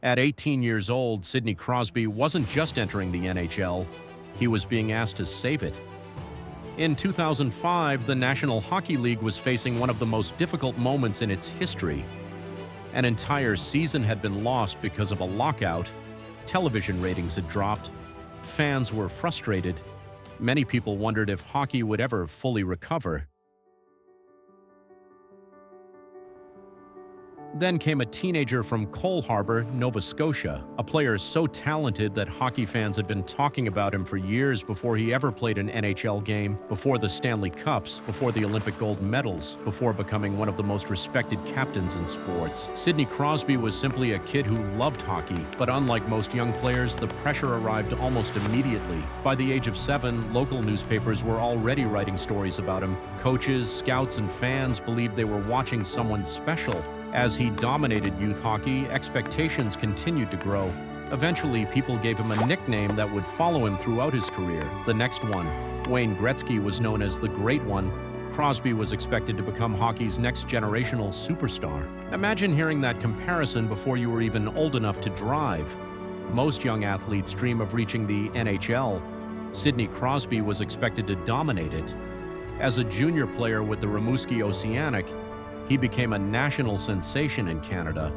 At 18 years old, Sidney Crosby wasn't just entering the NHL, he was being asked to save it. In 2005, the National Hockey League was facing one of the most difficult moments in its history. An entire season had been lost because of a lockout, television ratings had dropped, fans were frustrated, many people wondered if hockey would ever fully recover. Then came a teenager from Cole Harbour, Nova Scotia, a player so talented that hockey fans had been talking about him for years before he ever played an NHL game, before the Stanley Cups, before the Olympic gold medals, before becoming one of the most respected captains in sports. Sidney Crosby was simply a kid who loved hockey, but unlike most young players, the pressure arrived almost immediately. By the age of 7, local newspapers were already writing stories about him. Coaches, scouts, and fans believed they were watching someone special. As he dominated youth hockey, expectations continued to grow. Eventually, people gave him a nickname that would follow him throughout his career, the next one. Wayne Gretzky was known as the Great One. Crosby was expected to become hockey's next generational superstar. Imagine hearing that comparison before you were even old enough to drive. Most young athletes dream of reaching the NHL. Sidney Crosby was expected to dominate it. As a junior player with the Rimouski Oceanic, he became a national sensation in Canada.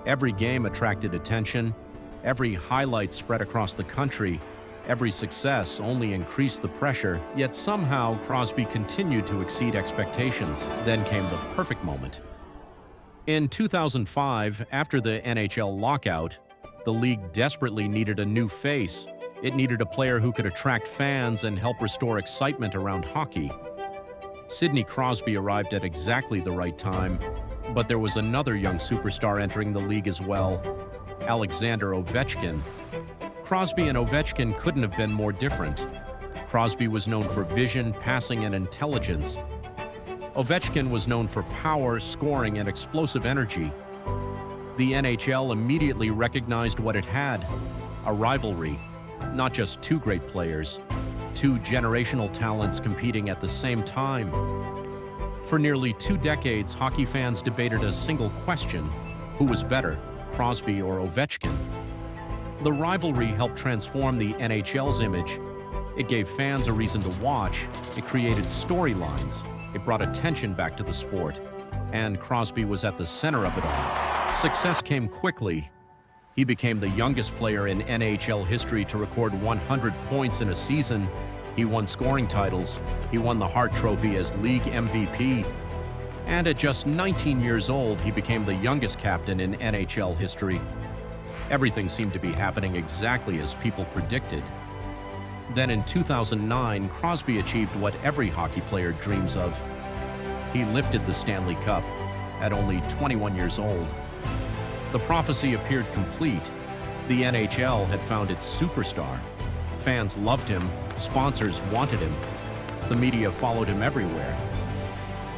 Every game attracted attention, every highlight spread across the country, every success only increased the pressure, yet somehow Crosby continued to exceed expectations. Then came the perfect moment. In 2005, after the NHL lockout, the league desperately needed a new face. It needed a player who could attract fans and help restore excitement around hockey. Sidney Crosby arrived at exactly the right time, but there was another young superstar entering the league as well, Alexander Ovechkin. Crosby and Ovechkin couldn't have been more different. Crosby was known for vision, passing, and intelligence. Ovechkin was known for power, scoring, and explosive energy. The NHL immediately recognized what it had, a rivalry, not just two great players, two generational talents competing at the same time. For nearly 2 decades, hockey fans debated a single question: who was better, Crosby or Ovechkin? The rivalry helped transform the NHL's image. It gave fans a reason to watch, it created storylines, it brought attention back to the sport, and Crosby was at the center of it all. Success came quickly. He became the youngest player in NHL history to record 100 points in a season. He won scoring titles. He won the Hart Trophy as league MVP. And at just 19 years old, he became the youngest captain in NHL history. Everything seemed to be happening exactly as people predicted. Then in 2009, Crosby achieved what every hockey player dreams of. He lifted the Stanley Cup at only 21 years old. The prophecy appeared complete. The NHL had found its superstar. Fans loved him, sponsors wanted him. The media followed him everywhere.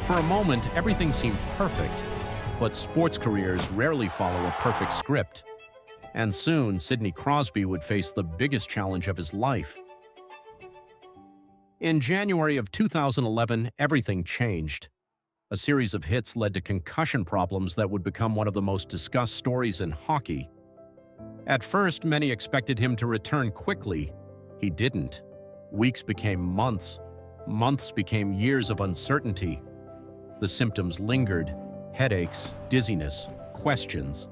For a moment, everything seemed perfect, but sports careers rarely follow a perfect script. And soon, Sidney Crosby would face the biggest challenge of his life. In January of 2011, everything changed. A series of hits led to concussion problems that would become one of the most discussed stories in hockey. At first, many expected him to return quickly. He didn't. Weeks became months. Months became years of uncertainty. The symptoms lingered: headaches, dizziness, questions.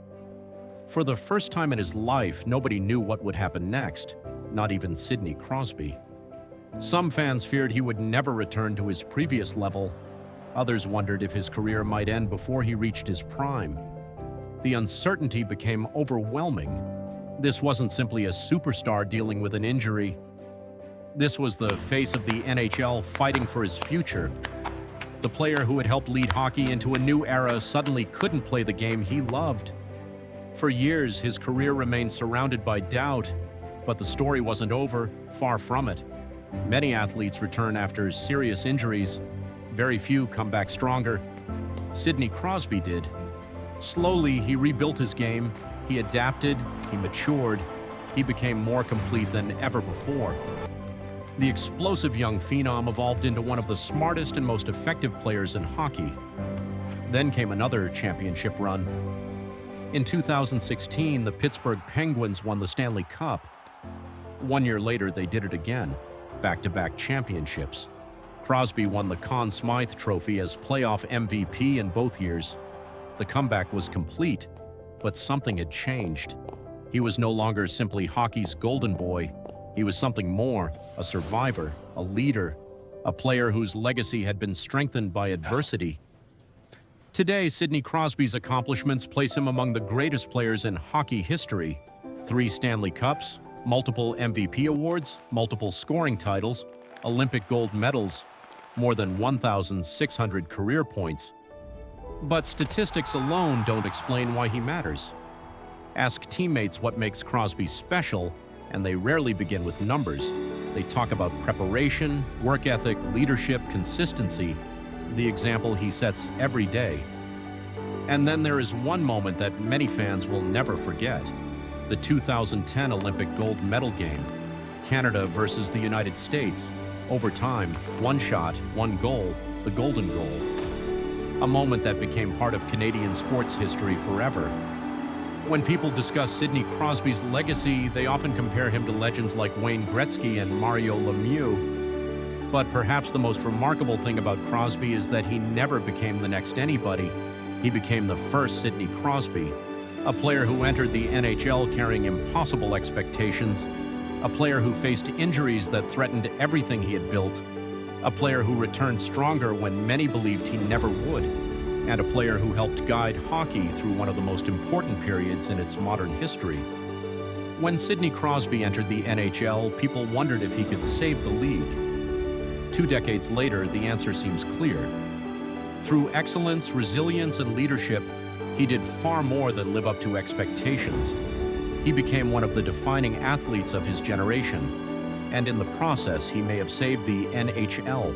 For the first time in his life, nobody knew what would happen next, not even Sidney Crosby. Some fans feared he would never return to his previous level. Others wondered if his career might end before he reached his prime. The uncertainty became overwhelming. This wasn't simply a superstar dealing with an injury. This was the face of the NHL fighting for his future. The player who had helped lead hockey into a new era suddenly couldn't play the game he loved. For years, his career remained surrounded by doubt, but the story wasn't over, far from it. Many athletes return after serious injuries. Very few come back stronger. Sidney Crosby did. Slowly, he rebuilt his game, he adapted, he matured, he became more complete than ever before. The explosive young phenom evolved into one of the smartest and most effective players in hockey. Then came another championship run. In 2016, the Pittsburgh Penguins won the Stanley Cup. 1 year later, they did it again, back-to-back championships. Crosby won the Conn Smythe Trophy as playoff MVP in both years. The comeback was complete, but something had changed. He was no longer simply hockey's golden boy. He was something more, a survivor, a leader, a player whose legacy had been strengthened by adversity. Today, Sidney Crosby's accomplishments place him among the greatest players in hockey history. 3 Stanley Cups, multiple MVP awards, multiple scoring titles, Olympic gold medals, more than 1,600 career points. But statistics alone don't explain why he matters. Ask teammates what makes Crosby special, and they rarely begin with numbers. They talk about preparation, work ethic, leadership, consistency, the example he sets every day. And then there is one moment that many fans will never forget: the 2010 Olympic gold medal game, Canada versus the United States. Overtime, 1 shot, 1 goal, the golden goal. A moment that became part of Canadian sports history forever. When people discuss Sidney Crosby's legacy, they often compare him to legends like Wayne Gretzky and Mario Lemieux. But perhaps the most remarkable thing about Crosby is that he never became the next anybody. He became the first Sidney Crosby, a player who entered the NHL carrying impossible expectations, a player who faced injuries that threatened everything he had built, a player who returned stronger when many believed he never would, and a player who helped guide hockey through one of the most important periods in its modern history. When Sidney Crosby entered the NHL, people wondered if he could save the league. 2 decades later, the answer seems clear. Through excellence, resilience, and leadership, he did far more than live up to expectations. He became one of the defining athletes of his generation, and in the process, he may have saved the NHL.